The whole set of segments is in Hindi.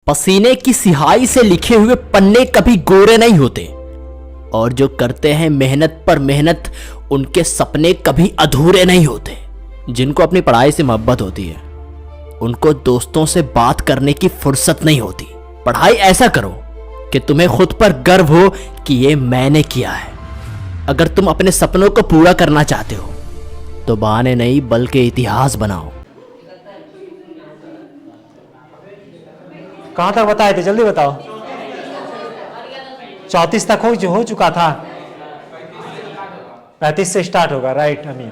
पसीने की सिहाई से लिखे हुए पन्ने कभी गोरे नहीं होते और जो करते हैं मेहनत पर मेहनत उनके सपने कभी अधूरे नहीं होते। जिनको अपनी पढ़ाई से मोहब्बत होती है उनको दोस्तों से बात करने की फुर्सत नहीं होती। पढ़ाई ऐसा करो कि तुम्हें खुद पर गर्व हो कि ये मैंने किया है। अगर तुम अपने सपनों को पूरा करना चाहते हो तो बहाने नहीं बल्कि इतिहास बनाओ। कहाँ तक बताए थे, जल्दी बताओ। 34 तक हो चुका था। 35 से स्टार्ट होगा, राइट अमीर।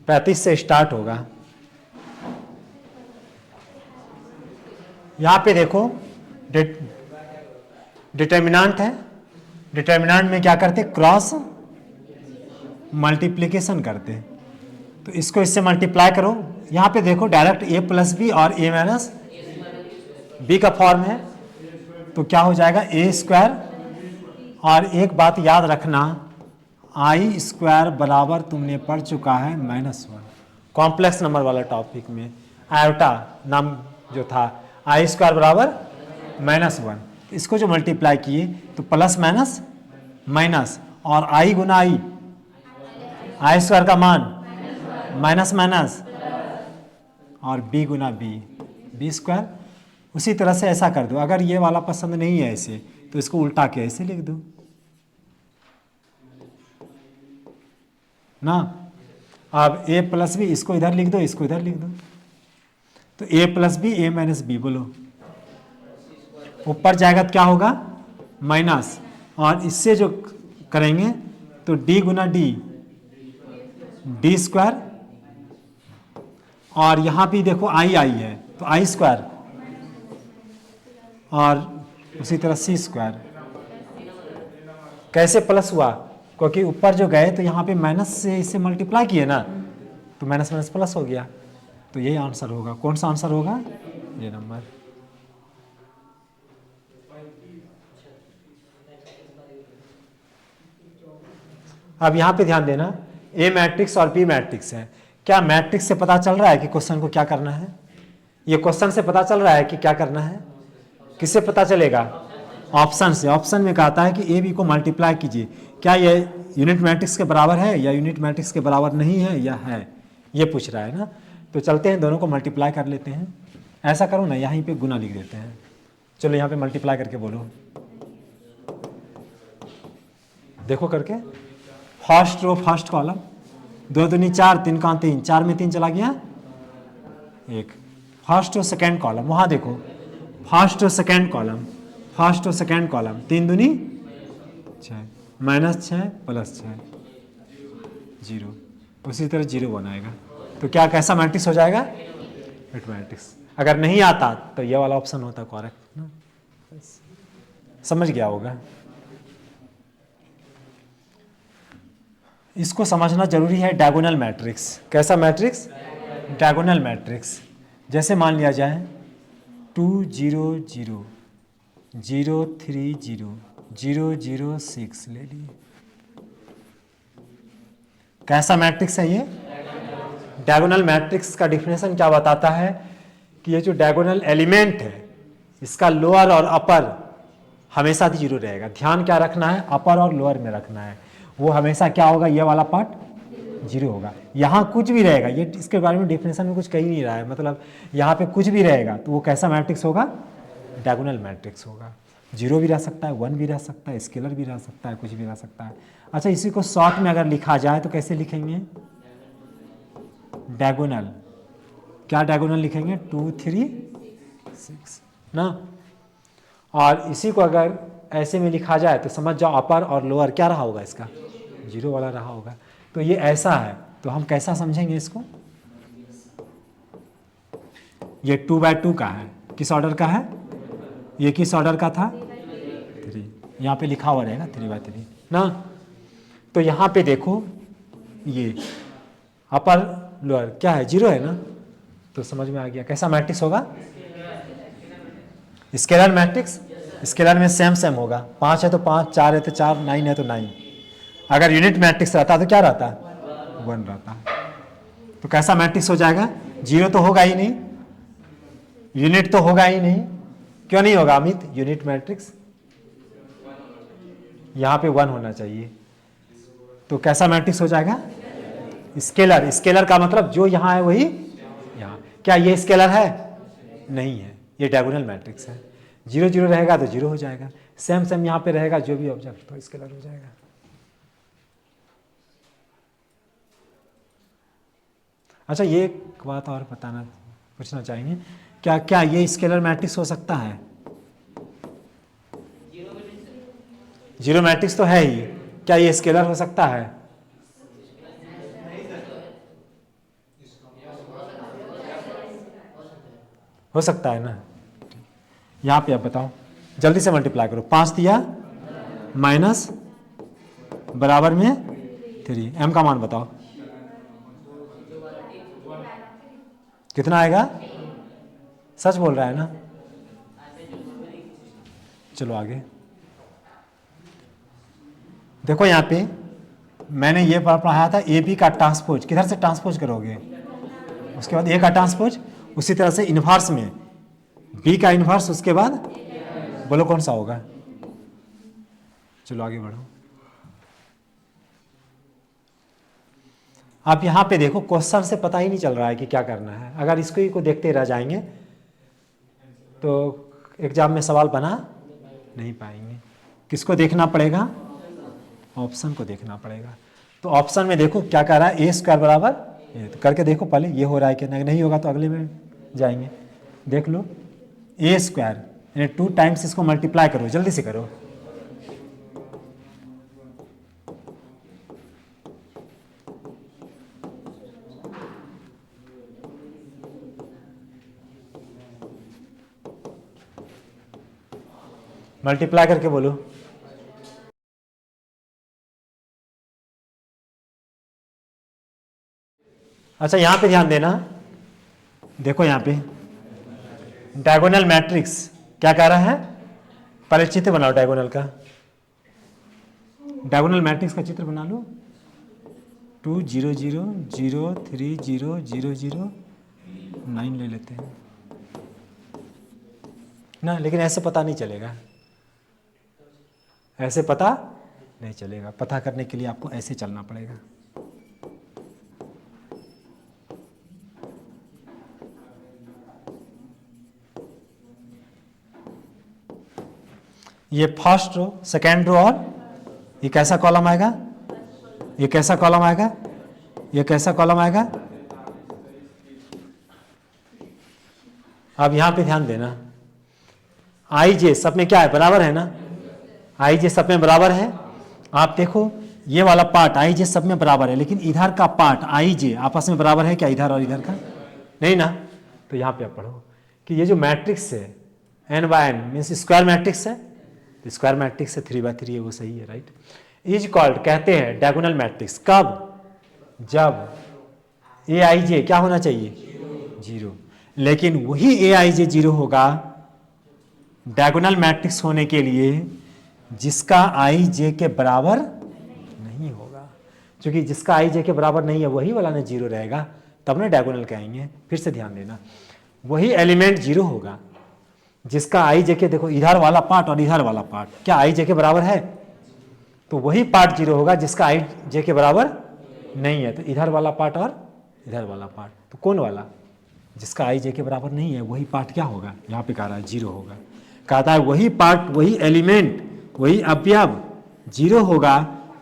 35 से स्टार्ट होगा। यहां पे देखो डिटर्मिनेंट है। डिटर्मिनेंट में क्या करते, क्रॉस मल्टीप्लीकेशन करते। तो इसको इससे मल्टीप्लाई करो। यहां पे देखो डायरेक्ट a प्लस बी और a माइनस बी का फॉर्म है, तो क्या हो जाएगा a स्क्वायर। और एक बात याद रखना, आई स्क्वायर बराबर तुमने पढ़ चुका है -1 कॉम्प्लेक्स नंबर वाला टॉपिक में। आयोटा नाम जो था, आई स्क्वायर बराबर -1। इसको जो मल्टीप्लाई किए तो प्लस माइनस माइनस और आई गुना आई स्क्वायर का मान माइनस माइनस और b गुना बी स्क्वायर। उसी तरह से ऐसा कर दो। अगर ये वाला पसंद नहीं है ऐसे तो इसको उल्टा के ऐसे लिख दो ना। अब a प्लस बी, इसको इधर लिख दो, इसको इधर लिख दो। तो a plus b a minus b बोलो। ऊपर जाएगा तो क्या होगा माइनस, और इससे जो करेंगे तो d गुना डी स्क्वायर। और यहां भी देखो आई है तो आई स्क्वायर, और उसी तरह सी स्क्वायर। कैसे प्लस हुआ, क्योंकि ऊपर जो गए तो यहाँ पे माइनस से इसे मल्टीप्लाई किए ना, तो माइनस माइनस प्लस हो गया। तो यही आंसर होगा। कौन सा आंसर होगा, ये नंबर। अब यहाँ पे ध्यान देना, ए मैट्रिक्स और बी मैट्रिक्स है। क्या मैट्रिक्स से पता चल रहा है कि क्वेश्चन को क्या करना है? ये क्वेश्चन से पता चल रहा है कि क्या करना है? किससे पता चलेगा? ऑप्शन से। ऑप्शन में कहता है कि ए बी को मल्टीप्लाई कीजिए। क्या ये यूनिट मैट्रिक्स के बराबर है या यूनिट मैट्रिक्स के बराबर नहीं है या है, ये पूछ रहा है ना। तो चलते हैं दोनों को मल्टीप्लाई कर लेते हैं। ऐसा करो ना, यहीं पे गुना लिख देते हैं। चलो यहाँ पे मल्टीप्लाई करके बोलो, देखो करके। फर्स्ट रो फर्स्ट कॉलम, 2 दूनी 4, 3 का 3, 4 में 3 चला गया 1। फर्स्ट और सेकेंड कॉलम, वहां देखो फर्स्ट और सेकेंड कॉलम, फर्स्ट और सेकेंड कॉलम, 3 दूनी 6, -6 + 6 0। उसी तरह 0 बनाएगा तो क्या कैसा मैट्रिक्स हो जाएगा, यूनिट मैट्रिक्स। अगर नहीं आता तो ये वाला ऑप्शन होता करेक्ट ना। समझ गया होगा। इसको समझना जरूरी है। Diagonal matrix. कैसा मैट्रिक्स, डायगोनल मैट्रिक्स। जैसे मान लिया जाए 2 0 0 0 3 0 0 0 6 ले लिए। कैसा मैट्रिक्स है ये, डायगोनल मैट्रिक्स का डिफिनेशन क्या बताता है कि ये जो डायगोनल एलिमेंट है इसका लोअर और अपर हमेशा 0 रहेगा। ध्यान क्या रखना है, अपर और लोअर में रखना है। वो हमेशा क्या होगा, ये वाला पार्ट 0 होगा। यहाँ कुछ भी रहेगा, ये इसके बारे में डिफिनेशन में कुछ कही नहीं रहा है, मतलब यहाँ पे कुछ भी रहेगा तो वो कैसा मैट्रिक्स होगा, डायगोनल मैट्रिक्स होगा। 0 भी रह सकता है, 1 भी रह सकता है, स्केलर भी रह सकता है, कुछ भी रह सकता है। अच्छा, इसी को शॉर्ट में अगर लिखा जाए तो कैसे लिखेंगे, डायगोनल। क्या डायगोनल लिखेंगे, 2 3 6 ना। और इसी को अगर ऐसे में लिखा जाए तो समझ जाओ अपर और लोअर क्या रहा होगा, इसका 0 वाला रहा होगा। तो ये ऐसा है, तो हम कैसा समझेंगे इसको, ये 2/2 का है। किस ऑर्डर का है, ये किस ऑर्डर का था, 3। यहाँ पे लिखा हुआ रहेगा 3/3 ना। तो यहाँ पे देखो ये अपर लोअर क्या है, 0 है ना। तो समझ में आ गया कैसा मैट्रिक्स होगा, स्केलर मैट्रिक्स। स्केलर में सेम होगा, 5 है तो 5, 4 है तो 4, 9 है तो 9। अगर यूनिट मैट्रिक्स रहता तो क्या रहता, 1 रहता। तो कैसा मैट्रिक्स हो जाएगा? जीरो तो होगा ही नहीं, यूनिट तो होगा ही नहीं। क्यों नहीं होगा अमित? यूनिट मैट्रिक्स यहां पे 1 होना चाहिए। तो कैसा मैट्रिक्स हो जाएगा? स्केलर। स्केलर का मतलब जो यहां है वही यहां। क्या ये स्केलर है? नहीं है, ये डायगोनल मैट्रिक्स है। 0 0 रहेगा तो 0 हो जाएगा, सेम सेम यहां पे रहेगा जो भी ऑब्जेक्ट तो स्केलर हो जाएगा। अच्छा, ये एक बात और पूछना चाहेंगे, क्या क्या ये स्केलर मैट्रिक्स हो सकता है? जीरो मैट्रिक्स तो है ही, क्या ये स्केलर हो सकता है? हो सकता है ना। यहां पे आप बताओ, जल्दी से मल्टीप्लाई करो। 5 दिया माइनस बराबर में 3, m का मान बताओ कितना आएगा? सच बोल रहा है ना? चलो आगे देखो, यहां पे मैंने ये पढ़ाया था ए बी का ट्रांसपोज। किधर से ट्रांसपोज करोगे? उसके बाद ए का ट्रांसपोज, उसी तरह से इन्वर्स में बी का इन्वर्स, उसके बाद बोलो कौन सा होगा? चलो आगे बढ़ो। आप यहां पे देखो, क्वेश्चन से पता ही नहीं चल रहा है कि क्या करना है। अगर इसको ही को देखते रह जाएंगे तो एग्जाम में सवाल बना नहीं पाएंगे। किसको देखना पड़ेगा? ऑप्शन को देखना पड़ेगा। तो ऑप्शन में देखो क्या कह रहा है, ए स्क्वायर बराबर ये, तो करके देखो पहले ये हो रहा है कि नहीं होगा तो अगले में जाएंगे। देख लो, ए स्क्वायर यानी 2 टाइम्स इसको मल्टीप्लाई करो, जल्दी से करो। मल्टीप्लाई करके बोलो। अच्छा, यहां पे ध्यान देना, देखो यहां पे डायगोनल मैट्रिक्स क्या कह रहा है? पहले चित्र बनाओ डायगोनल का। डायगोनल मैट्रिक्स का चित्र बना लो। 2 0 0 0 3 0 0 0 9 ले लेते हैं ना, लेकिन ऐसे पता नहीं चलेगा, ऐसे पता नहीं चलेगा। पता करने के लिए आपको ऐसे चलना पड़ेगा। ये फर्स्ट रो, सेकेंड रो, और ये कैसा कॉलम आएगा? ये कैसा कॉलम आएगा? ये कैसा कॉलम आएगा? अब यहां पे ध्यान देना, आई जे सब में क्या है? बराबर है ना। आई जे सब में बराबर है। आप देखो ये वाला पार्ट आई जे सब में बराबर है, लेकिन इधर का पार्ट आई जे आपस में बराबर है क्या? इधर और इधर का नहीं ना। तो यहां पे आप पढ़ो कि ये जो मैट्रिक्स है n by n means square matrix है। तो स्क्वायर मैट्रिक्स है 3/3 है, वो सही है, राइट। इज कॉल्ड कहते हैं डायगोनल मैट्रिक्स कब? जब ए आई जे क्या होना चाहिए? 0। लेकिन वही ए आई जे 0 होगा डायगोनल मैट्रिक्स होने के लिए जिसका आई जे के बराबर नहीं होगा। क्योंकि जिसका आई जे के बराबर नहीं है वही वाला ना 0 रहेगा, तब ना डायगोनल कहेंगे। फिर से ध्यान देना, वही एलिमेंट 0 होगा जिसका आई जे के, देखो इधर वाला पार्ट और इधर वाला पार्ट क्या आई जे के बराबर है? तो वही पार्ट 0 होगा जिसका आई जे के बराबर नहीं है। तो इधर वाला पार्ट और इधर वाला पार्ट, तो कौन वाला? जिसका आई जे के बराबर नहीं है वही पार्ट क्या होगा? यहाँ पे कह रहा है 0 होगा। कहता है वही पार्ट, वही एलिमेंट, वही अवयव 0 होगा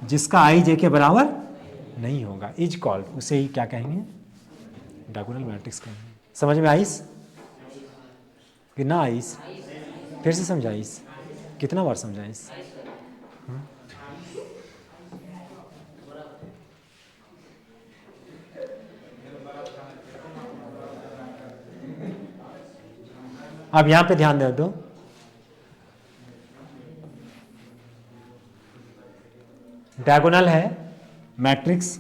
जिसका आई जे के बराबर नहीं होगा। इज कॉल्ड, उसे ही क्या कहेंगे? डायगोनल मैट्रिक्स कहेंगे। समझ में आइस कि ना आइस? फिर से समझाइस, कितना बार समझाइस? अब यहां पे ध्यान दे दो, डायगोनल है मैट्रिक्स,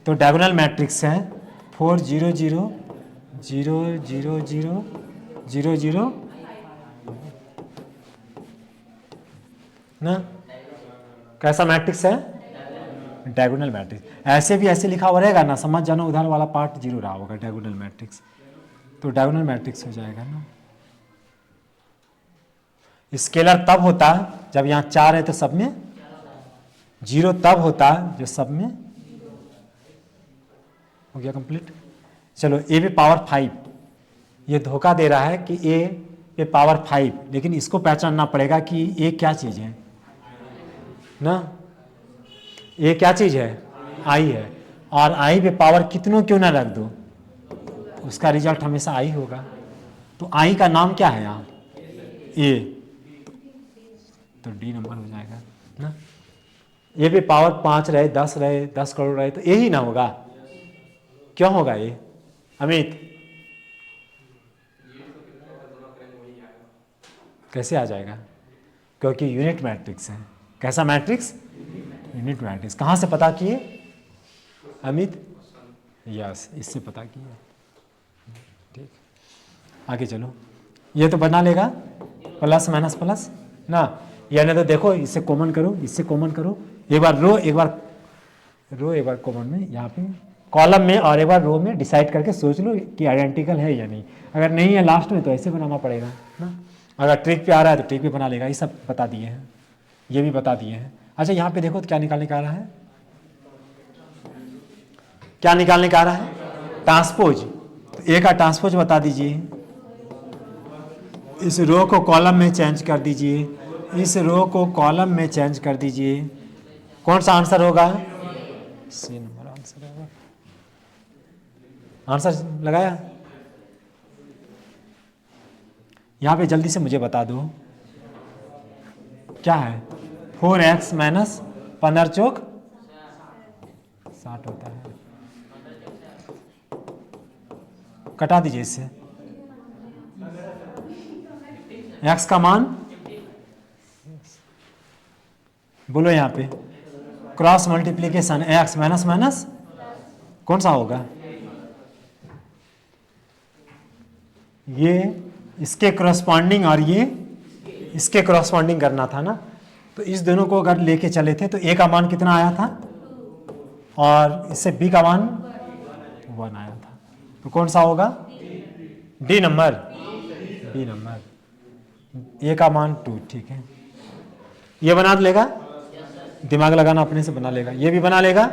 तो डायगोनल मैट्रिक्स है 4 0 0 0 0 0 0 0 ना। कैसा मैट्रिक्स है? Diagonal matrix. ऐसे भी ऐसे लिखा हुआ रहेगा ना, समझ जाना उधर वाला पार्ट जीरो रहा होगा डायगोनल मैट्रिक्स, तो डायगोनल मैट्रिक्स हो जाएगा ना। स्केलर तब होता है जब यहाँ 4 है तो सब में जीरो, तब होता है जो सब में हो गया कंप्लीट। चलो ए पे पावर 5, ये धोखा दे रहा है कि ए पे पावर 5, लेकिन इसको पहचानना पड़ेगा कि ए क्या चीज़ है ना। ए क्या चीज़ है? आई है। और आई पे पावर कितनों क्यों ना रख दो, उसका रिजल्ट हमेशा आई होगा। तो आई का नाम क्या है यहाँ? ए, तो डी नंबर हो जाएगा ना। ए पे पावर 5 रहे, 10 रहे, 10 करोड़ रहे तो ए ही ना होगा। क्यों होगा ये अमित? कैसे आ जाएगा? क्योंकि यूनिट मैट्रिक्स है। कैसा मैट्रिक्स? Unit matrix. कहाँ से पता किए अमित? यस, इससे पता किए। ठीक, आगे चलो। ये तो बना लेगा प्लस माइनस प्लस ना, यानी तो देखो इससे कॉमन करो, इससे कॉमन करो, एक बार रो एक बार कॉमन में यहाँ पे कॉलम में, और एक बार रो में डिसाइड करके सोच लो कि आइडेंटिकल है या नहीं। अगर नहीं है लास्ट में तो ऐसे बनाना पड़ेगा ना। अगर ट्रिक पे आ रहा है तो ट्रिक पे बना लेगा। ये सब बता दिए हैं, ये भी बता दिए हैं। अच्छा यहाँ पे देखो तो क्या निकालने का आ रहा है? क्या निकालने का आ रहा है? ट्रांसपोज। तो ए का ट्रांसपोज बता दीजिए। इस रो को कॉलम में चेंज कर दीजिए, इस रो को कॉलम में चेंज कर दीजिए। कौन सा आंसर होगा? सी नंबर आंसर होगा। आंसर लगाया? यहाँ पे जल्दी से मुझे बता दो क्या है? 4x माइनस 15 चौक 60 होता है। कटा दीजिए इससे। x का मान बोलो यहाँ पे, cross multiplication x minus minus कौन सा होगा? ये इसके करस्पॉन्डिंग और ये इसके करस्पॉन्डिंग करना था ना। तो इस दोनों को अगर लेके चले थे तो ए का मान कितना आया था और इससे बी का मान 1 आया था। तो कौन सा होगा? D number, D number. A का मान 2, ठीक है। ये बना लेगा, दिमाग लगाना अपने से बना लेगा। ये भी बना लेगा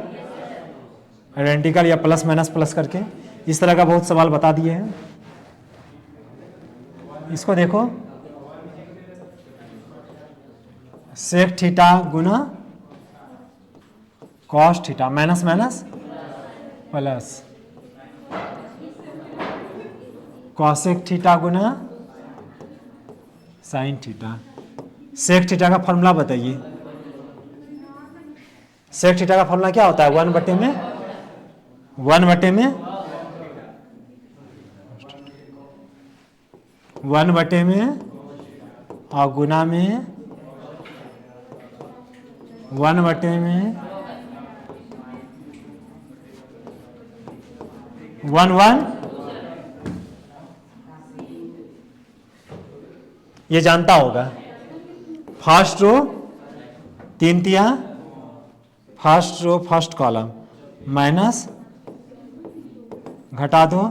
आइडेंटिकल या प्लस माइनस प्लस करके। इस तरह का बहुत सवाल बता दिए हैं। इसको देखो, सेक थीटा गुना cos theta minus minus plus cosec theta गुना साइन थीटा। सेक थीटा का फॉर्मूला बताइए। सेक थीटा का फॉर्मूला क्या होता है? 1 बटे में 1 बटे में 1 बटे में और गुना में 1 बटे में 1 1। ये जानता होगा। फर्स्ट रो 3 तिया, first row first column minus घटा दो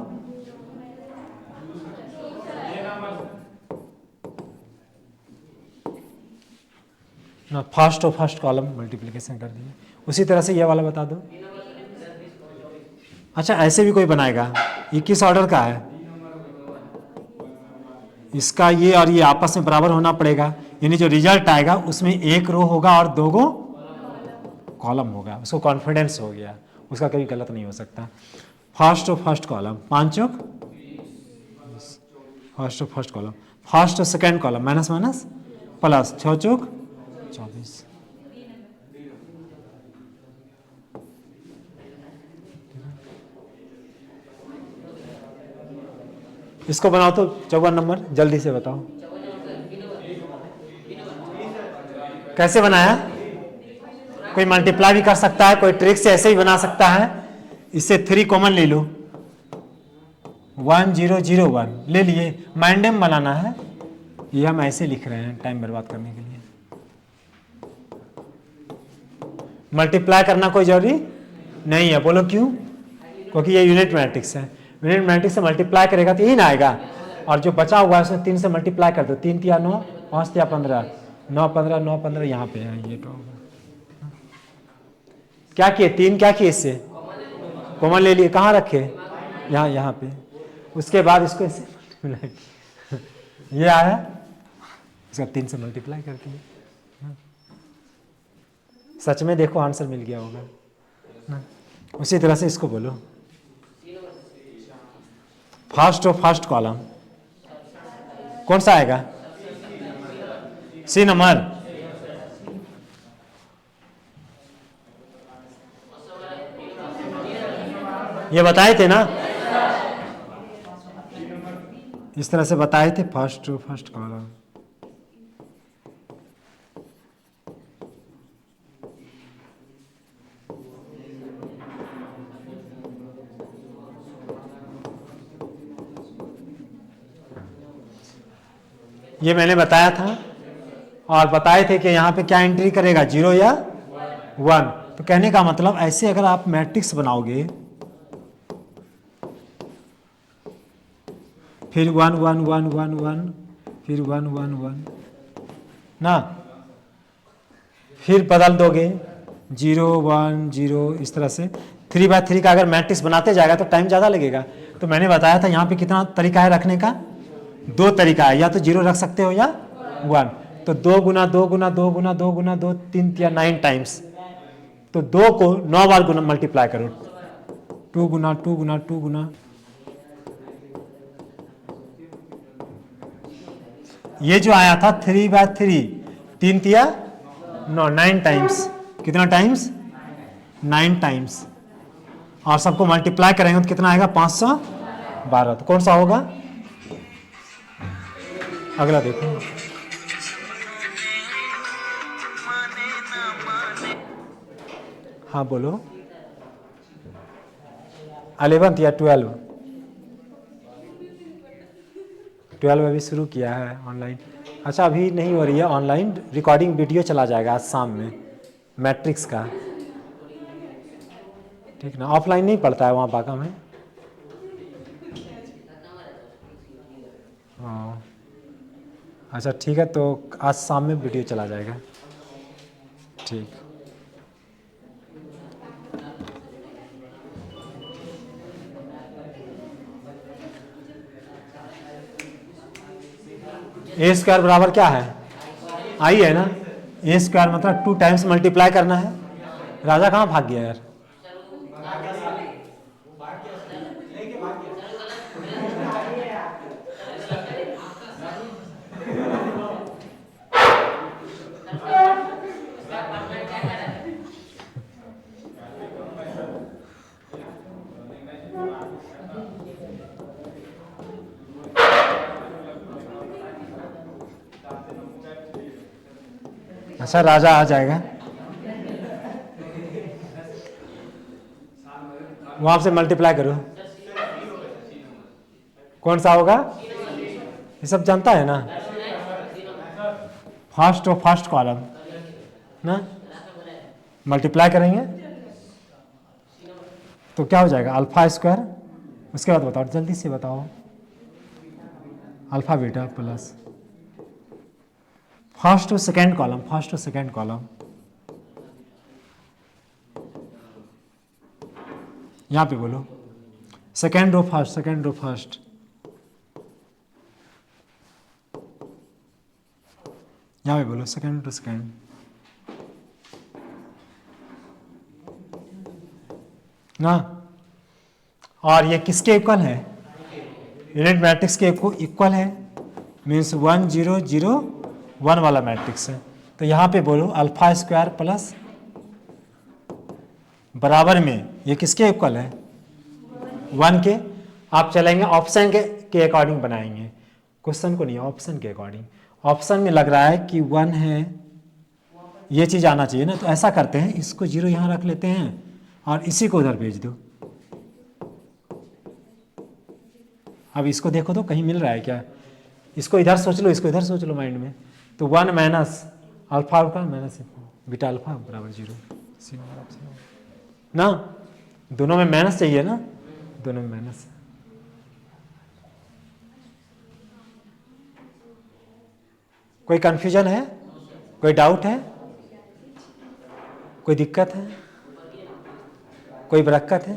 ना, फर्स्ट और फर्स्ट कॉलम मल्टीप्लिकेशन कर दिए। उसी तरह से ये वाला बता दो। अच्छा ऐसे भी कोई बनाएगा, ये किस ऑर्डर का है? इसका ये और ये आपस में बराबर होना पड़ेगा, यानी जो रिजल्ट आएगा उसमें एक रो होगा और 2 गो कॉलम होगा। उसको कॉन्फिडेंस हो गया, उसका कभी गलत नहीं हो सकता। फर्स्ट और फर्स्ट कॉलम 5 चौक, फर्स्ट और फर्स्ट कॉलम, फर्स्ट और second column minus minus plus 6 चौक 24। इसको बनाओ तो 54 नंबर, जल्दी से बताओ कैसे बनाया। कोई मल्टीप्लाई भी कर सकता है, कोई ट्रिक से ऐसे ही बना सकता है। इससे 3 कॉमन ले लो, 1001 ले लिए। माइंडम बनाना है, ये हम ऐसे लिख रहे हैं टाइम बर्बाद करने के लिए। मल्टीप्लाई करना कोई जरूरी नहीं है। बोलो क्यों? क्योंकि ये यूनिट मैट्रिक्स है। यूनिट मैट्रिक्स से मल्टीप्लाई करेगा तो यही ना आएगा, और जो बचा हुआ है उसमें 3 से मल्टीप्लाई कर दो, 3 तिया 9, 5 तिया 15, 9 15 9 15 यहाँ पे है ये तो। क्या किए? 3 क्या किए? इससे कॉमन ले लिए, कहाँ रखे? यहाँ पे। उसके बाद इसको इससे ये आया, इसका 3 से मल्टीप्लाई कर दिए। सच में देखो आंसर मिल गया होगा। उसी तरह से इसको बोलो, फर्स्ट और फर्स्ट कॉलम कौन सा आएगा? C number. ये बताए थे ना, इस तरह से बताए थे, फर्स्ट टू फर्स्ट कॉलम। ये मैंने बताया था, और बताए थे कि यहाँ पे क्या एंट्री करेगा, 0 या 1। तो कहने का मतलब ऐसे अगर आप मैट्रिक्स बनाओगे, फिर 1 1 1 1 1, फिर 1 1 1 ना, फिर बदल दोगे 0 1 0, इस तरह से 3x3 का अगर मैट्रिक्स बनाते जाएगा तो टाइम ज़्यादा लगेगा। तो मैंने बताया था यहाँ पे कितना तरीका है रखने का, 2 तरीका है, या तो 0 रख सकते हो या 1। तो 2 गुना 2 गुना 2 गुना 2 गुना 2, 3 या 9 टाइम्स। तो 2 को 9 बार गुना मल्टीप्लाई करो, 2 गुना 2 गुना 2 गुना। ये जो आया था 3x3, 3 तिया 9, 9 टाइम्स। कितना टाइम्स? 9 टाइम्स। और सबको मल्टीप्लाई करेंगे तो कितना आएगा? 512। तो कौन सा होगा? अगला देखो, हाँ बोलो, 11th या 12? 12 अभी शुरू किया है ऑनलाइन। अच्छा अभी नहीं हो रही है ऑनलाइन, रिकॉर्डिंग वीडियो चला जाएगा आज शाम में मैट्रिक्स का, ठीक ना? ऑफलाइन नहीं पढ़ता है वहाँ बाका में। हाँ अच्छा ठीक है, तो आज शाम में वीडियो चला जाएगा, ठीक। ए स्क्वायर बराबर क्या है? आई है ना। ए स्क्वायर मतलब 2 टाइम्स मल्टीप्लाई करना है। राजा कहाँ भाग गया यार? अच्छा राजा आ जाएगा, वहां से मल्टीप्लाई करो, कौन सा होगा? ये सब जानता है ना, फर्स्ट और फर्स्ट कॉलम ना, मल्टीप्लाई करेंगे तो क्या हो जाएगा? Alpha square. उसके बाद बताओ, जल्दी से बताओ, अल्फा बीटा प्लस फर्स्ट और सेकेंड कॉलम, फर्स्ट और सेकेंड कॉलम। यहां पे बोलो second row first, second row first. यहां पे बोलो सेकेंड रो सेकेंड। ना, और ये किसके इक्वल है? यूनिट मैट्रिक्स के इक्वल है, मीन्स 1 0 0 1 वाला मैट्रिक्स है। तो यहाँ पे बोलो अल्फा स्क्वायर प्लस बराबर में ये किसके इक्वल है? 1 के। आप चलेंगे ऑप्शन के अकॉर्डिंग बनाएंगे, क्वेश्चन को नहीं, ऑप्शन के अकॉर्डिंग। ऑप्शन में लग रहा है कि 1 है, ये चीज़ आना चाहिए ना, तो ऐसा करते हैं, इसको 0 यहाँ रख लेते हैं और इसी को उधर भेज दो। अब इसको देखो तो कहीं मिल रहा है क्या? इसको इधर सोच लो, इसको इधर सोच लो माइंड में। तो 1 minus alpha alpha minus beta alpha बराबर 0, ना, दोनों में माइनस चाहिए ना, दोनों में माइनस। कोई कंफ्यूजन है, कोई डाउट है, कोई दिक्कत है, कोई बरक्कत है?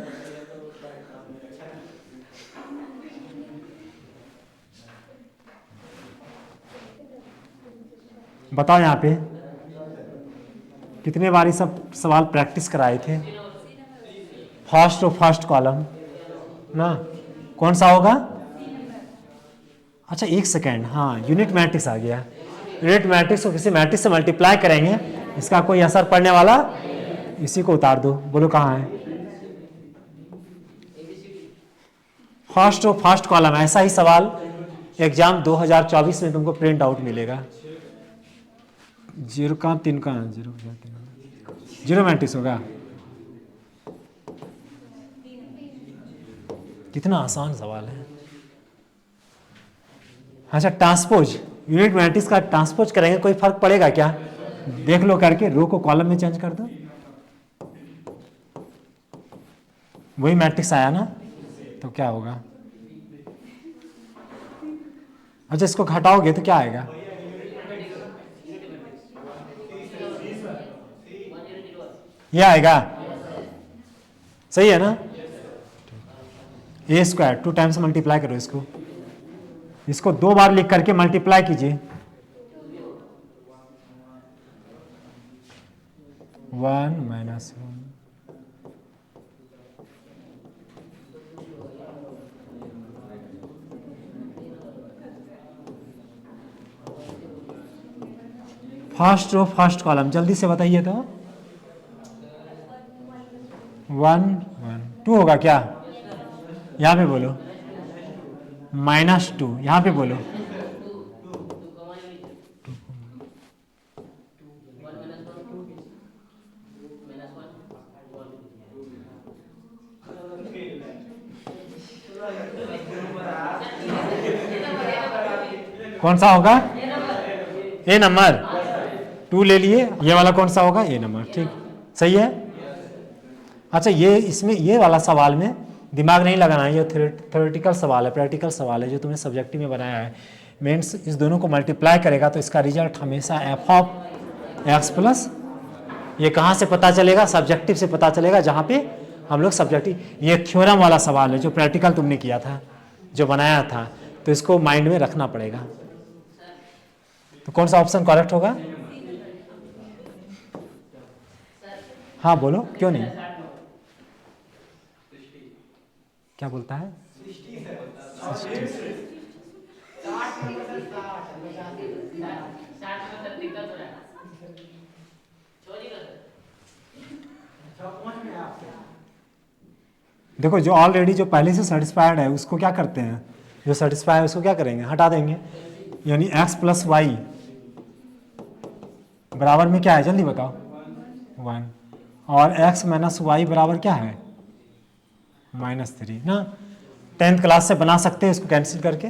बताओ यहाँ पे कितने बार ये सब सवाल प्रैक्टिस कराए थे? फर्स्ट और फर्स्ट कॉलम ना, कौन सा होगा? अच्छा एक सेकेंड, हाँ यूनिट मैट्रिक्स आ गया। यूनिट मैट्रिक्स को किसी मैट्रिक्स से मल्टीप्लाई करेंगे, इसका कोई असर पड़ने वाला? इसी को उतार दो, बोलो कहाँ है? फर्स्ट और फर्स्ट कॉलम। ऐसा ही सवाल एग्जाम 2024 में तुमको प्रिंट आउट मिलेगा। 0 का 3 का 0 मैट्रिक्स होगा। कितना आसान सवाल है। अच्छा ट्रांसपोज, यूनिट मैट्रिक्स का ट्रांसपोज करेंगे, कोई फर्क पड़ेगा क्या? देख लो करके, रो को कॉलम में चेंज कर दो, वही मैट्रिक्स आया ना, तो क्या होगा? अच्छा इसको घटाओगे तो क्या आएगा? ये आएगा, सही है ना? ए स्क्वायर 2 टाइम्स मल्टीप्लाई करो इसको, इसको 2 बार लिख करके मल्टीप्लाई कीजिए। 1 minus 1, first row first column, जल्दी से बताइए तो। 1 1 2 होगा क्या? यहाँ पे बोलो -2, यहाँ पे बोलो कौन सा होगा? ए नंबर 2 ले लिए, ये वाला कौन सा होगा? ए नंबर, ठीक सही है। अच्छा ये इसमें ये वाला सवाल में दिमाग नहीं लगाना है, ये थ्योरेटिकल सवाल है, प्रैक्टिकल सवाल है जो तुमने सब्जेक्टिव में बनाया है। मीन्स इस दोनों को मल्टीप्लाई करेगा तो इसका रिजल्ट हमेशा एफ ऑफ एक्स प्लस, ये कहाँ से पता चलेगा? सब्जेक्टिव से पता चलेगा, जहाँ पे हम लोग सब्जेक्टिव, ये थ्योरम वाला सवाल है जो प्रैक्टिकल तुमने किया था, जो बनाया था, तो इसको माइंड में रखना पड़ेगा। तो कौन सा ऑप्शन करेक्ट होगा? हाँ बोलो, क्यों नहीं? क्या बोलता है? देखो जो ऑलरेडी जो पहले से सेटिस्फाइड है उसको क्या करते हैं, जो सेटिस्फाई है उसको क्या करेंगे? हटा देंगे। यानी x प्लस वाई बराबर में क्या है? जल्दी बताओ। 1 और x माइनस वाई बराबर क्या है? -3 ना। 10th क्लास से बना सकते हैं इसको कैंसिल करके,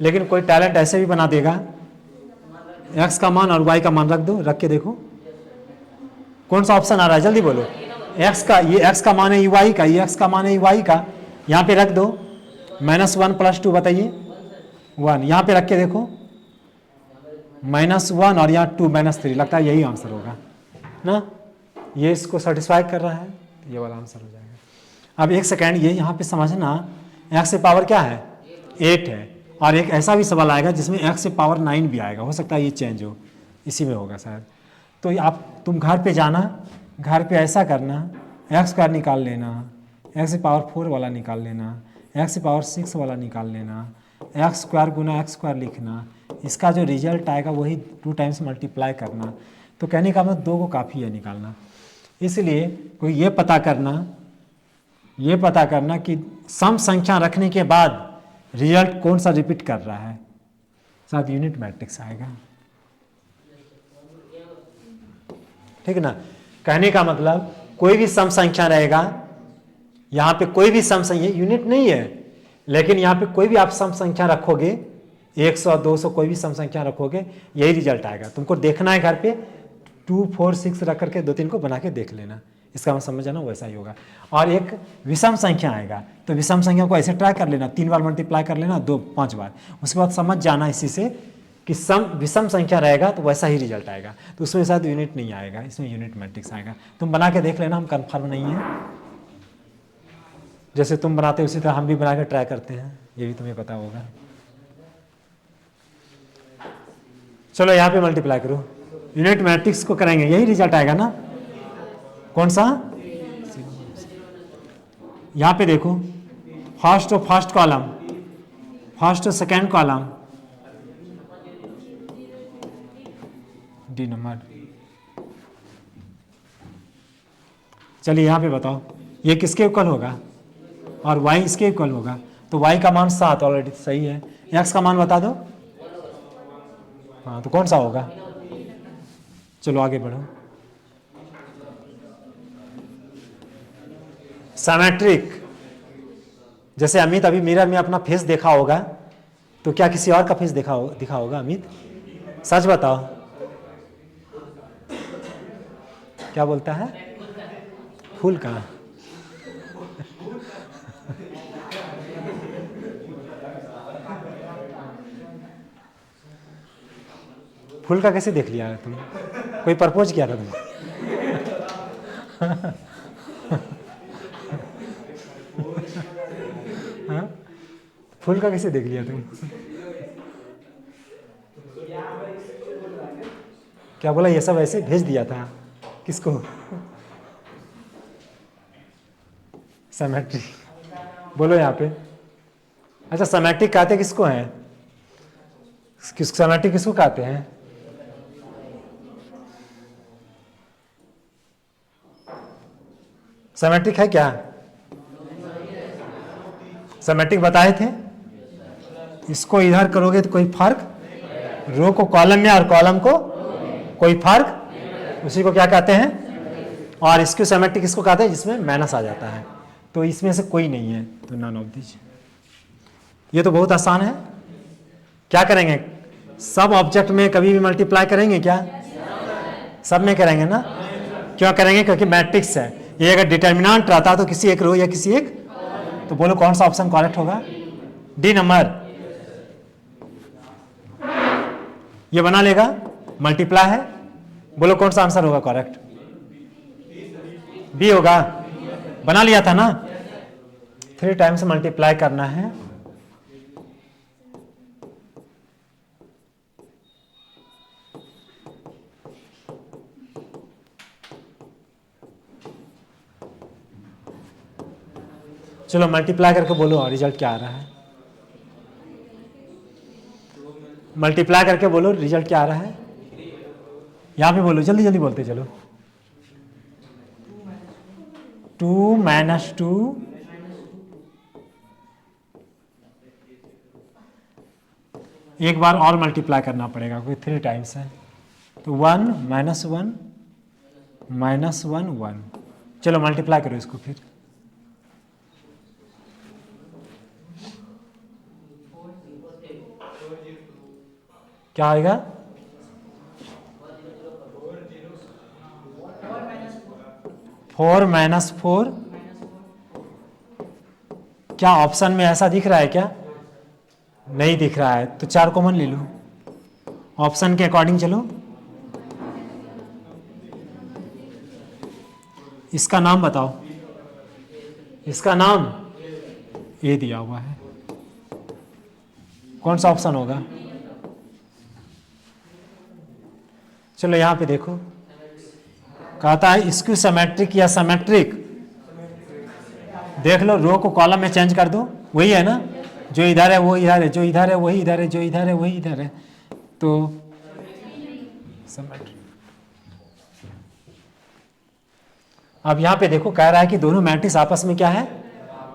लेकिन कोई टैलेंट ऐसे भी बना देगा, x का मान और y का मान रख दो, रख के देखो कौन सा ऑप्शन आ रहा है, जल्दी बोलो। x का, ये x का मान है y का, ये x का मान है y का, यहाँ पे रख दो। -1 + 2 बताइए 1, यहाँ पे रख के देखो -1 और यहाँ 2 -3, लगता है यही आंसर होगा ना। ये इसको सेटिस्फाई कर रहा है, ये वाला आंसर हो जाएगा। अब एक सेकेंड, ये यहाँ पे समझना, x से पावर क्या है? 8 है, और एक ऐसा भी सवाल आएगा जिसमें x से पावर 9 भी आएगा, हो सकता है ये चेंज हो, इसी में होगा शायद। तो आप तुम घर पे जाना, घर पे ऐसा करना, x² निकाल लेना, x से पावर 4 वाला निकाल लेना, x से पावर 6 वाला निकाल लेना, x² गुना x² लिखना, इसका जो रिजल्ट आएगा वही 2 टाइम्स मल्टीप्लाई करना। तो कहने का मतलब 2 को काफ़ी है निकालना। इसलिए कोई ये पता करना कि सम संख्या रखने के बाद रिजल्ट कौन सा रिपीट कर रहा है, शायद यूनिट मैट्रिक्स आएगा, ठीक ना। कहने का मतलब कोई भी सम संख्या रहेगा, यहाँ पे कोई भी सम संख्या, यूनिट नहीं है, लेकिन यहाँ पे कोई भी आप सम संख्या रखोगे, 100 200 कोई भी सम संख्या रखोगे, यही रिजल्ट आएगा। तुमको देखना है घर पे, 2 4 6 रख करके 2 3 को बना के देख लेना, इसका मतलब समझ जाना वैसा ही होगा। और एक विषम संख्या आएगा तो विषम संख्या को ऐसे ट्राई कर लेना, 3 बार मल्टीप्लाई कर लेना, 2 5 बार, उसके बाद समझ जाना इसी से कि विषम संख्या रहेगा तो वैसा ही रिजल्ट आएगा, तो उसमें शायद यूनिट नहीं आएगा, इसमें यूनिट मैट्रिक्स आएगा। तुम बना के देख लेना, हम कन्फर्म नहीं है, जैसे तुम बनाते हो उसी तरह हम भी बना के ट्राई करते हैं, ये भी तुम्हें पता होगा। चलो यहाँ पे मल्टीप्लाई करो, यूनिट मैट्रिक्स को करेंगे, यही रिजल्ट आएगा ना। कौन सा? यहाँ पे देखो, फर्स्ट और फर्स्ट कॉलम, फर्स्ट और सेकेंड कॉलम, डी नंबर। चलिए यहाँ पे बताओ, ये किसके इक्वल होगा और y इसके इक्वल होगा, तो y का मान 7 ऑलरेडी सही है, x का मान बता दो। हाँ, तो कौन सा होगा? चलो आगे बढ़ो। सिमेट्रिक, जैसे अमित अभी मिरर में अपना फेस देखा होगा, तो क्या किसी और का फेस दिखा होगा अमित? सच बताओ, क्या बोलता है? फूल का? फूल का कैसे देख लिया तुम? कोई प्रपोज किया था तुम? हाँ? फूल का कैसे देख लिया तुम? क्या बोला? ये सब ऐसे भेज दिया था किसको? सिमेट्रिक बोलो यहाँ पे। अच्छा, सिमेट्रिक कहते किसको हैं? सिमेट्रिक किसको कहते हैं? सिमेट्रिक है क्या? सिमेट्रिक बताए थे, इसको इधर करोगे तो कोई फर्क, रो को कॉलम में और कॉलम को कोई फर्क, उसी को क्या कहते हैं? और इसको सिमेट्रिक किसको कहते हैं? जिसमें माइनस आ जाता है, तो इसमें से कोई नहीं है, तो नन ऑफ दिस। ये तो बहुत आसान है। क्या करेंगे? सब ऑब्जेक्ट में कभी भी मल्टीप्लाई करेंगे क्या? सब में करेंगे ना। क्यों करेंगे? क्योंकि मैट्रिक्स है। ये अगर डिटर्मिनेंट रहता तो किसी एक रो या किसी एक, तो बोलो कौन सा ऑप्शन करेक्ट होगा? D number. ये बना लेगा, मल्टीप्लाई है, बोलो कौन सा आंसर होगा करेक्ट? बी होगा। बना लिया था ना। 3 टाइम्स मल्टीप्लाई करना है, चलो मल्टीप्लाई करके बोलो रिजल्ट क्या आ रहा है। मल्टीप्लाई करके बोलो रिजल्ट क्या आ रहा है। यहां पे बोलो, जल्दी जल्दी बोलते चलो। 2 - 2 एक बार और मल्टीप्लाई करना पड़ेगा क्योंकि 3 टाइम्स है, तो 1 - 1 -1 1। चलो मल्टीप्लाई करो इसको फिर। क्या आएगा? 4 - 4। क्या ऑप्शन में ऐसा दिख रहा है क्या? नहीं दिख रहा है, तो 4 कॉमन ले लो, ऑप्शन के अकॉर्डिंग चलो। इसका नाम बताओ, इसका नाम ए दिया हुआ है, कौन सा ऑप्शन होगा? चलो यहां पे देखो, कहता है स्क्यू सिमेट्रिक या सिमेट्रिक। देख लो, रो को कॉलम में चेंज कर दो, वही है ना, जो इधर है वो इधर है, जो इधर है वही इधर है, जो इधर है वही इधर है, तो सिमेट्रिक। अब यहां पे देखो, कह रहा है कि दोनों मैट्रिक्स आपस में क्या है?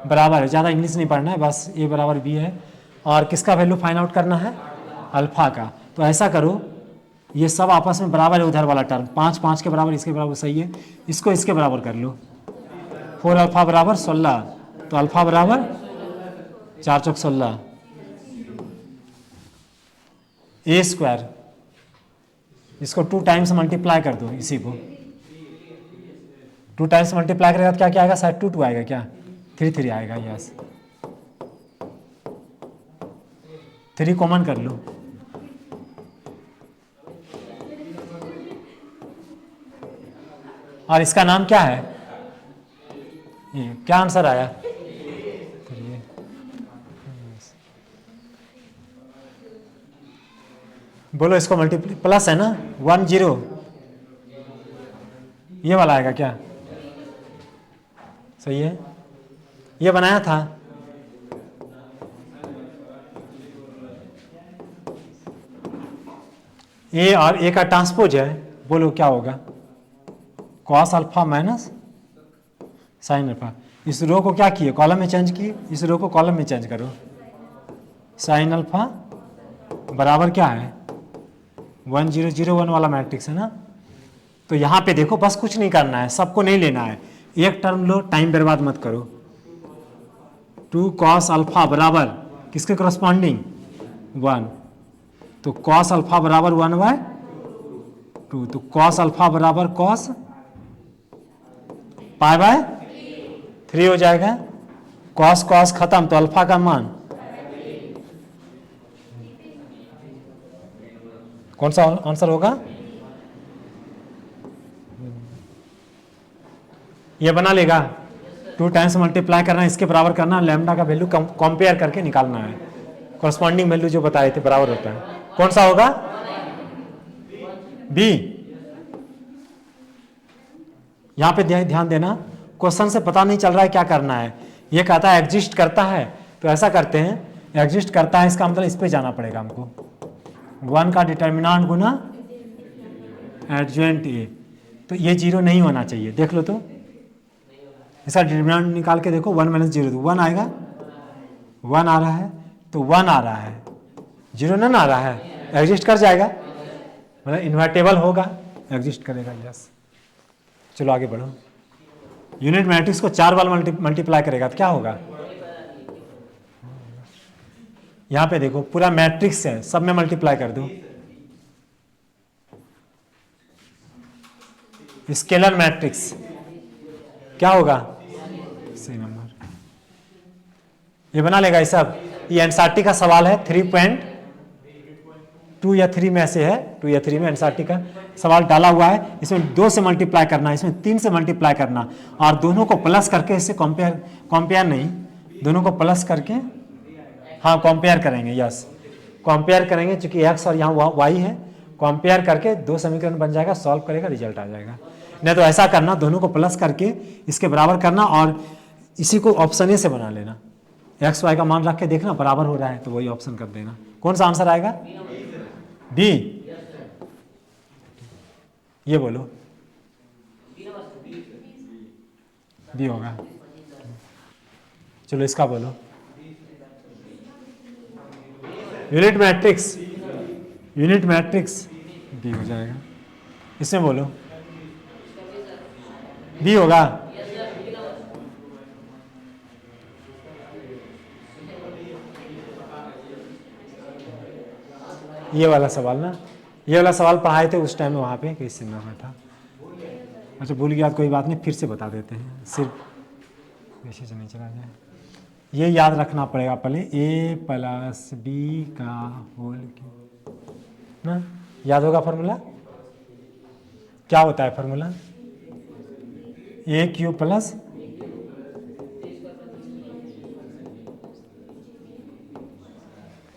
बराबर है। ज़्यादा इंग्लिश नहीं पढ़ना है, बस ए बराबर बी है, और किसका वैल्यू फाइंड आउट करना है? अल्फा का। तो ऐसा करो, ये सब आपस में बराबर है, उधर वाला टर्म 5 5 के बराबर, इसके बराबर सही है, इसको इसके बराबर कर लो। 4 अल्फा बराबर 16, तो अल्फा बराबर 4 चौक 16, ए स्क्वायर इसको 2 टाइम्स मल्टीप्लाई कर दो, इसी को 2 टाइम्स मल्टीप्लाई करेगा तो क्या क्या आएगा, शायद 2 2 आएगा, क्या 3 3 आएगा, यस 3 कॉमन कर लो, और इसका नाम क्या है, ये क्या आंसर आया, बोलो इसको मल्टीप्लाई, प्लस है ना 1 0, ये वाला आएगा क्या, सही है, ये बनाया था, ए और ए का ट्रांसपोज है, बोलो क्या होगा, cos alpha minus sine alpha. इस रो को क्या किए, कॉलम में चेंज किए, इस रो को कॉलम में चेंज करो, साइन अल्फा बराबर क्या है 1 0 0 1 वाला मैट्रिक्स है ना। तो यहाँ पे देखो बस कुछ नहीं करना है, सबको नहीं लेना है, एक टर्म लो, टाइम बर्बाद मत करो। 2 कॉस अल्फा बराबर किसके करस्पॉन्डिंग 1, तो कॉस अल्फा बराबर 1/2, तो कॉस अल्फा बराबर कॉस π/3 हो जाएगा, कॉस कॉस खत्म, तो अल्फा का मान कौन सा आंसर होगा, ये बना लेगा, 2 टाइम्स मल्टीप्लाई करना, इसके बराबर करना, लैम्डा का वैल्यू कंपेयर करके निकालना है, कॉरस्पॉन्डिंग वैल्यू जो बताए थे बराबर होता है, कौन सा होगा बी। यहां पे ध्यान देना, क्वेश्चन से पता नहीं चल रहा है क्या करना है, ये कहता है एग्जिस्ट करता है, तो ऐसा करते हैं, एग्जिस्ट करता है इसका मतलब इस पे जाना पड़ेगा हमको, 1 का डिटर्मिनेंट गुना एडजेंट ए, तो ये 0 नहीं होना चाहिए, देख लो तो इसका डिटर्मिनेंट निकाल के देखो, 1 - 0 तो 1 आएगा, 1 आ रहा है, तो 1 आ रहा है, 0 ना आ रहा है, एग्जिस्ट कर जाएगा, मतलब इन्वर्टेबल होगा, एग्जिस्ट करेगा, यस। चलो आगे बढ़ो, यूनिट मैट्रिक्स को 4 बार मल्टीप्लाई करेगा तो क्या होगा, यहां पे देखो पूरा मैट्रिक्स है, सब में मल्टीप्लाई कर दो, स्केलर मैट्रिक्स क्या होगा, सही नंबर, ये बना लेगा ये सब। ये एनसीईआरटी का सवाल है, 3.2 या 3 में से है, 2 या 3 में एनसीईआरटी का सवाल डाला हुआ है, इसमें 2 से मल्टीप्लाई करना, इसमें 3 से मल्टीप्लाई करना, और दोनों को प्लस करके इससे कंपेयर नहीं, दोनों को प्लस करके, हाँ कंपेयर करेंगे, यस कंपेयर करेंगे, चूंकि एक्स और यहाँ वाई है, कंपेयर करके 2 समीकरण बन जाएगा, सॉल्व करेगा, रिजल्ट आ जाएगा। नहीं तो ऐसा करना, दोनों को प्लस करके इसके बराबर करना, और इसी को ऑप्शन ए से बना लेना, एक्स वाई का मान रख के देखना बराबर हो रहा है तो वही ऑप्शन कर देना। कौन सा आंसर आएगा, बी, ये बोलो बी होगा, चलो इसका बोलो, यूनिट मैट्रिक्स बी हो जाएगा, इसमें बोलो बी होगा, ये वाला सवाल ना, ये वाला सवाल पढ़ाए थे उस टाइम में वहाँ पे किस सिनेमा में था, अच्छा भूल गया, कोई बात नहीं, फिर से बता देते हैं, सिर्फ वैसे से नहीं चला जाए, ये याद रखना पड़ेगा पहले, a + b का होल ना, याद होगा फार्मूला, क्या होता है फार्मूला, a³ प्लस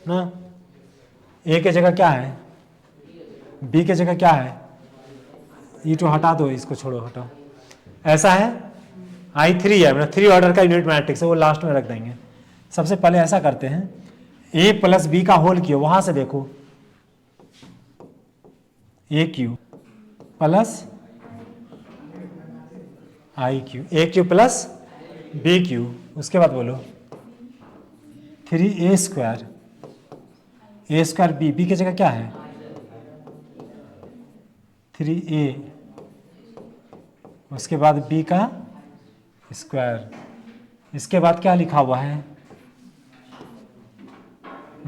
ना, a के जगह क्या है, b के जगह क्या है, ये तो हटा दो, इसको छोड़ो, हटाओ, ऐसा है I3 है, मतलब 3 ऑर्डर का यूनिट मैट्रिक्स है, वो लास्ट में रख देंगे। सबसे पहले ऐसा करते हैं, a + b का होल किया, वहां से देखो a³ plus I³ a³ plus b³, उसके बाद बोलो 3a² b की जगह क्या है 3a, उसके बाद b का स्क्वायर, इसके बाद क्या लिखा हुआ है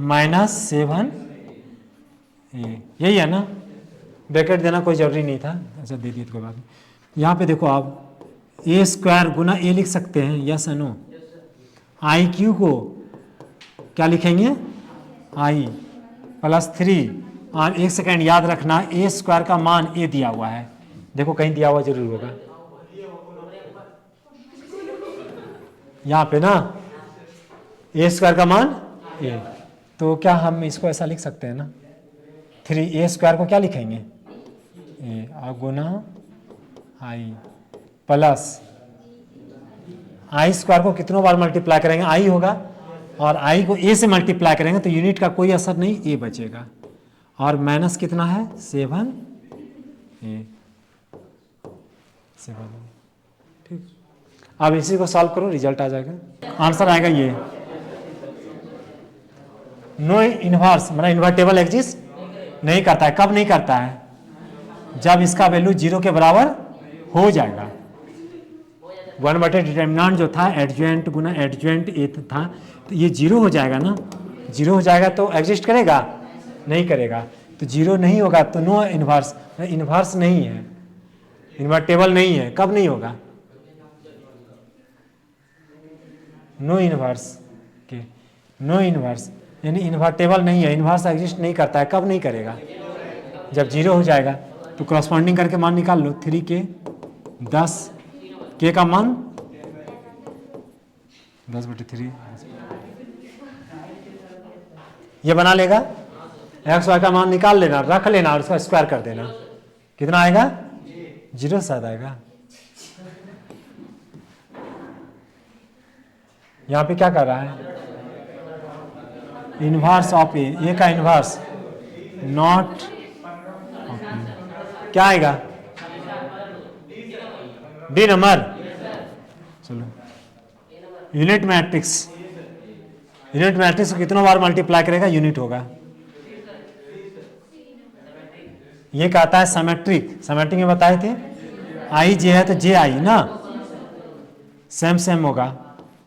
-7a, यही है ना, ब्रैकेट देना कोई ज़रूरी नहीं था, अच्छा दे दिए तो कोई बात नहीं। यहाँ पे देखो आप ए स्क्वायर गुना ए लिख सकते हैं, यस या नो। आई क्यू को क्या लिखेंगे, आई +3। और एक सेकेंड याद रखना, ए स्क्वायर का मान ए दिया हुआ है, देखो कहीं दिया हुआ जरूर होगा यहाँ पे ना, ए स्क्वायर का मान ए। तो क्या हम इसको ऐसा लिख सकते हैं ना, 3 ए स्क्वायर को क्या लिखेंगे, ए और गुना आई प्लस आई स्क्वायर को कितनों बार मल्टीप्लाई करेंगे, आई होगा, और आई को ए से मल्टीप्लाई करेंगे तो यूनिट का कोई असर नहीं, ए बचेगा। और माइनस कितना है 7 ए 7। ठीक, अब इसी को सॉल्व करो, रिजल्ट आ जाएगा। आंसर आएगा ये, नो इनवर्स मतलब इन्वर्टेबल एग्जिस्ट नहीं करता है। कब नहीं करता है, जब इसका वैल्यू 0 के बराबर हो जाएगा। 1/, डिटर्मिनेंट जो था एडजॉइंट गुना एडजॉइंट ए था, तो ये 0 हो जाएगा ना, 0 हो जाएगा तो एग्जिस्ट करेगा, नहीं करेगा। तो 0 नहीं होगा तो नो इनवर्स, इनवर्स नहीं है, इन्वर्टेबल नहीं है। कब नहीं होगा, नो इनवर्स के, नो इनवर्स यानी इन्वर्टेबल नहीं है, इनवर्स एग्जिस्ट नहीं करता है। कब नहीं करेगा, जब 0 हो जाएगा। तो क्रॉसपॉन्डिंग करके मान निकाल लो, 3 के 10 के का मान 10/3 ये बना लेगा। एक्स वाई का मान निकाल लेना, रख लेना और उसका स्क्वायर कर देना, कितना आएगा 0 साथ आएगा। यहाँ पे क्या कर रहा है, इनवर्स ऑफ ए का इनवर्स नॉट, क्या आएगा डी नंबर। चलो यूनिट मैट्रिक्स, यूनिट मैट्रिक्स को कितनों बार मल्टीप्लाई करेगा, यूनिट होगा। ये कहता है सिमेट्रिक, सिमेट्रिक में बताए थे आई जे है तो जे आई ना, सेम सेम होगा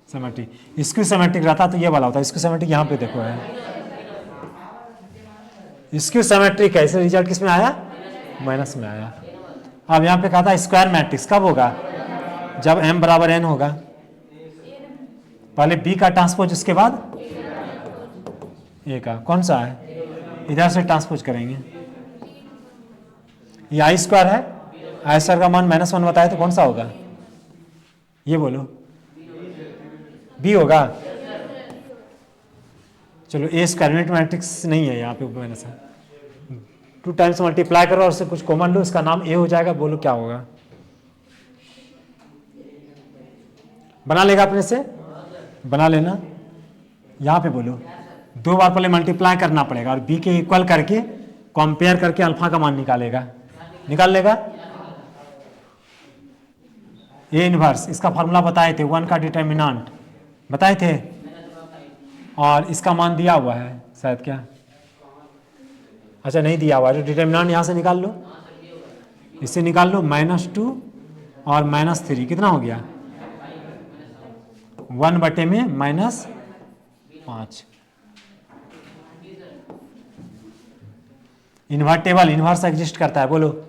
सिमेट्रिक। इसको सिमेट्रिक रहता तो ये वाला होता है, इसको सिमेट्रिक यहाँ पे देखो है, इसको सिमेट्रिक है, इसलिए रिजल्ट किस में आया, माइनस में आया। अब यहाँ पे कहा था स्क्वायर मैट्रिक्स कब होगा, जब m बराबर n होगा। पहले b का ट्रांसपोज, उसके बाद a का, कौन सा है, इधर से ट्रांसपोज करेंगे। ये आई स्क्वायर है, आई स्क्वायर का मान -1 बताया तो कौन सा होगा, ये बोलो बी होगा। चलो ए स्क्वायर यूनिट मैट्रिक्स नहीं है यहाँ पे, माइनस है, 2 टाइम्स मल्टीप्लाई करो और उससे कुछ कॉमन लो, इसका नाम ए हो जाएगा। बोलो क्या होगा, बना लेगा अपने से, बना लेना। यहाँ पे बोलो 2 बार पहले मल्टीप्लाई करना पड़ेगा और बी के इक्वल करके कंपेयर करके अल्फा का मान निकालेगा, निकाल लेगा। ए इनवर्स, इसका फॉर्मूला बताए थे, 1 का डिटर्मिनेंट बताए थे, और इसका मान दिया हुआ है शायद, क्या अच्छा नहीं दिया हुआ है, तो डिटर्मिनेंट यहाँ से निकाल लो, इससे निकाल लो -2 और -3 कितना हो गया, 1/में -5। इन्वर्टेबल, इन्वर्स एग्जिस्ट करता है, बोलो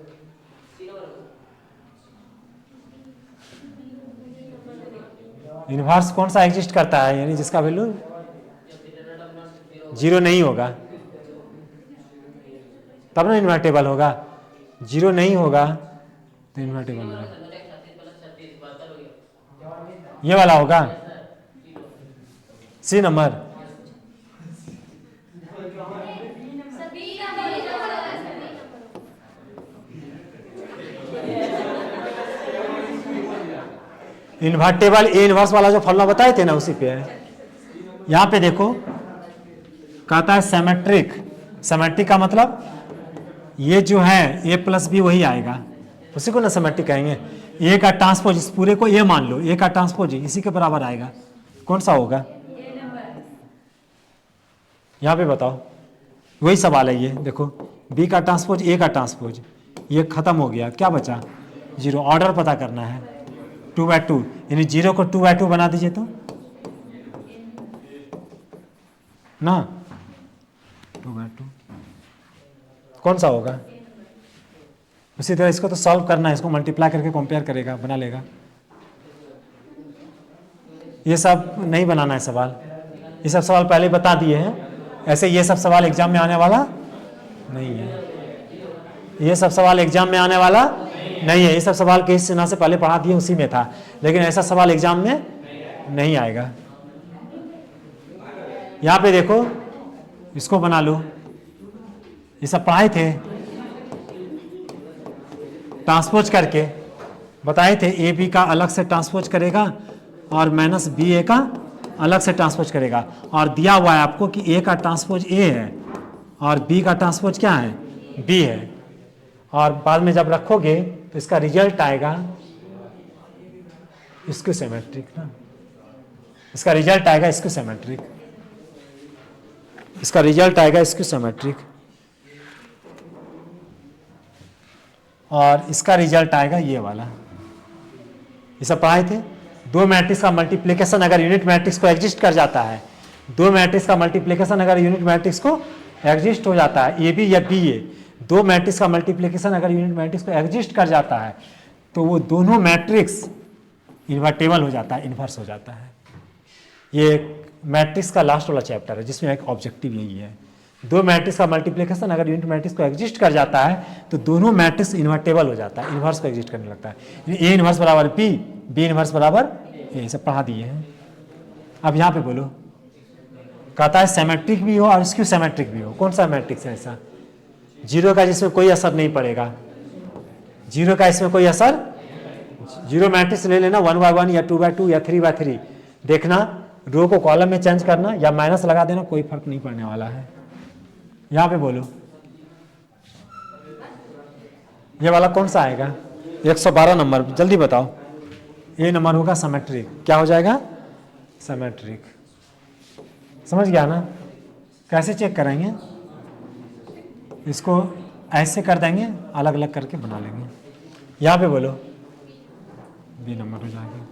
इन्वर्स कौन सा एग्जिस्ट करता है, यानी जिसका वैल्यू 0 नहीं होगा तब ना इन्वर्टेबल होगा, 0 नहीं होगा तो इन्वर्टेबल होगा। ये वाला होगा C number. Invertible A inverse वाला जो फॉर्मूला बताए थे ना, उसी पे है। यहाँ पे देखो कहता है सिमेट्रिक, सिमेट्रिक का मतलब ये जो है a + b वही आएगा, उसी को ना सिमेट्रिक कहेंगे। ए का ट्रांसपोज, इस पूरे को ए मान लो, ए का ट्रांसपोज इसी के बराबर आएगा, कौन सा होगा, यहाँ पे बताओ, वही सवाल है ये। देखो बी का ट्रांसपोज ए का ट्रांसपोज, ये खत्म हो गया, क्या बचा 0। ऑर्डर पता करना है 2/2, यानी 0 को 2/2 बना दीजिए तो ना 2/2 कौन सा होगा, उसी तरह इसको तो सॉल्व करना है, इसको मल्टीप्लाई करके कंपेयर करेगा, बना लेगा। ये सब नहीं बनाना है सवाल, ये सब सवाल पहले बता दिए हैं। ऐसे ये सब सवाल एग्जाम में आने वाला नहीं है, ये सब सवाल एग्जाम में आने वाला नहीं है। ये सब सवाल केस सिन्हा से पहले पढ़ा दिए, उसी में था, लेकिन ऐसा सवाल एग्जाम में नहीं आएगा। यहाँ पे देखो, इसको बना लो, ये सब पढ़ाए थे, ट्रांसपोज करके बताए थे। ए बी का अलग से ट्रांसपोज करेगा और माइनस बी ए का अलग से ट्रांसपोज करेगा, और दिया हुआ है आपको कि ए का ट्रांसपोज ए है और बी का ट्रांसपोज क्या है, बी है। और बाद में जब रखोगे तो इसका रिजल्ट आएगा इसको सिमेट्रिक ना, इसका रिजल्ट आएगा इसको सिमेट्रिक, इसका रिजल्ट आएगा इसको सिमेट्रिक, और इसका रिजल्ट आएगा ये वाला। ये सब पढ़ाए थे। दो मैट्रिक्स का मल्टीप्लिकेशन अगर यूनिट मैट्रिक्स को एग्जिस्ट कर जाता है, दो मैट्रिक्स का मल्टीप्लिकेशन अगर यूनिट मैट्रिक्स को एग्जिस्ट हो जाता है, ए बी या बी ए, दो मैट्रिक्स का मल्टीप्लिकेशन अगर यूनिट मैट्रिक्स को एग्जिस्ट कर जाता है तो वो दोनों मैट्रिक्स इन्वर्टेबल हो जाता है, इन्वर्स हो जाता है। ये मैट्रिक्स का लास्ट वाला चैप्टर है जिसमें एक ऑब्जेक्टिव यही है। दो मैट्रिक्स का मल्टीप्लिकेशन अगर यूनिट मैट्रिक्स को एग्जिस्ट कर जाता है तो दोनों मैट्रिक्स इन्वर्टेबल हो जाता है, इन्वर्स को एग्जिस्ट करने लगता है। ए इन्वर्स बराबर बी, बी इन्वर्स बराबर ए, सब पढ़ा दिए हैं। अब यहाँ पे बोलो, कहता है सिमेट्रिक भी हो और स्क्यू सिमेट्रिक भी हो। कौन सा मैट्रिक्स है ऐसा? जीरो का जिसमें कोई असर नहीं पड़ेगा, जीरो का इसमें कोई असर, जीरो मैट्रिक्स ले लेना, 1/1 या 2/2 या 3/3, देखना रो को कॉलम में चेंज करना या माइनस लगा देना, कोई फर्क नहीं पड़ने वाला है। यहाँ पे बोलो, ये वाला कौन सा आएगा? 112 नंबर, जल्दी बताओ। ये नंबर होगा सिमेट्रिक। क्या हो जाएगा? सिमेट्रिक। समझ गया ना? कैसे चेक करेंगे? इसको ऐसे कर देंगे, अलग अलग करके बना लेंगे। यहाँ पे बोलो, बी नंबर हो जाएगा।